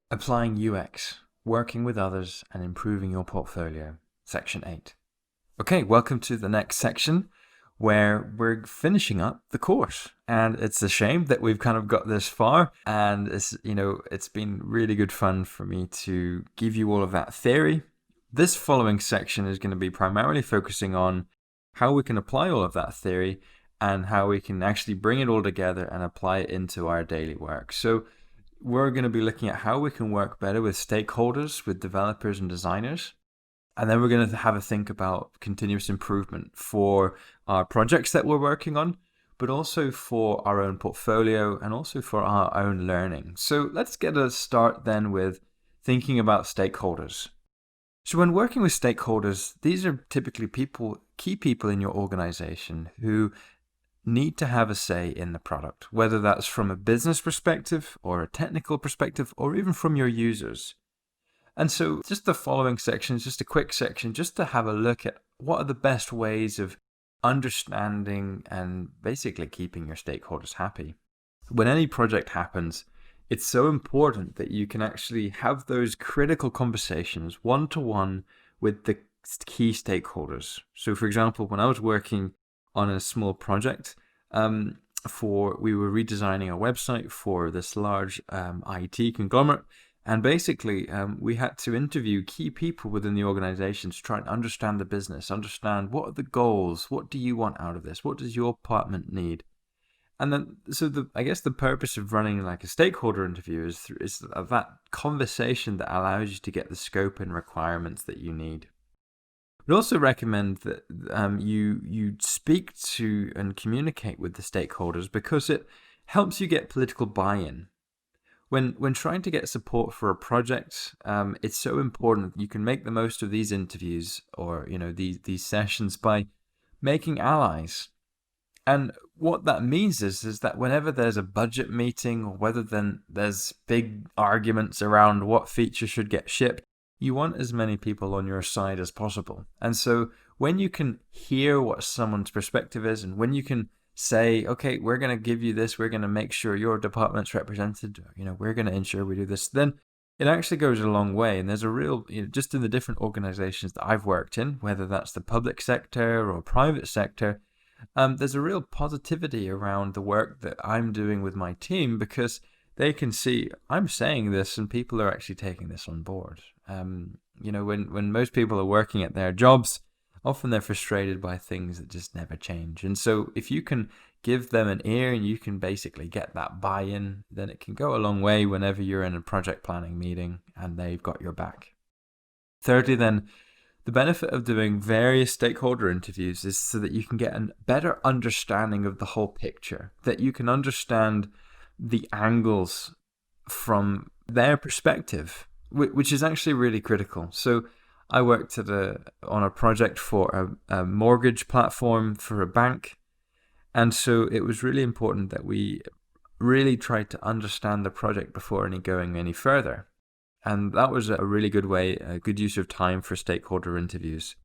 Applying UX, working with others and improving your portfolio, Section 8. Okay, welcome to the next section where we're finishing up the course. And it's a shame that we've kind of got this far, and it's been really good fun for me to give you all of that theory. This following section is going to be primarily focusing on how we can apply all of that theory and how we can actually bring it all together and apply it into our daily work. So we're going to be looking at how we can work better with stakeholders, with developers and designers. And then we're going to have a think about continuous improvement for our projects that we're working on, but also for our own portfolio and also for our own learning. So let's get a start then with thinking about stakeholders. So when working with stakeholders, these are typically key people in your organization who need to have a say in the product, whether that's from a business perspective or a technical perspective, or even from your users. And so just the following section is just a quick section just to have a look at what are the best ways of understanding and basically keeping your stakeholders happy. When any project happens, it's so important that you can actually have those critical conversations one-to-one with the key stakeholders. So for example, when I was working on a small project, we were redesigning a website for this large IT conglomerate, and basically we had to interview key people within the organization to try and understand the business, understand what are the goals, what do you want out of this, what does your department need. And then, I guess the purpose of running like a stakeholder interview is that conversation that allows you to get the scope and requirements that you need. I'd also recommend that you speak to and communicate with the stakeholders because it helps you get political buy-in. When trying to get support for a project, it's so important that you can make the most of these interviews or these sessions by making allies. And what that means is that whenever there's a budget meeting or whether then there's big arguments around what feature should get shipped, you want as many people on your side as possible. And so when you can hear what someone's perspective is and when you can say, okay, we're going to give you this, we're going to make sure your department's represented, we're going to ensure we do this, then it actually goes a long way. And there's a real, just in the different organizations that I've worked in, whether that's the public sector or private sector, there's a real positivity around the work that I'm doing with my team because they can see I'm saying this and people are actually taking this on board. When most people are working at their jobs, often they're frustrated by things that just never change. And so if you can give them an ear and you can basically get that buy-in, then it can go a long way whenever you're in a project planning meeting and they've got your back. Thirdly, then, the benefit of doing various stakeholder interviews is so that you can get a better understanding of the whole picture, that you can understand the angles from their perspective, which is actually really critical. So I worked on a project for a mortgage platform for a bank, and so it was really important that we really tried to understand the project before going any further. And that was a really good way, a good use of time for stakeholder interviews.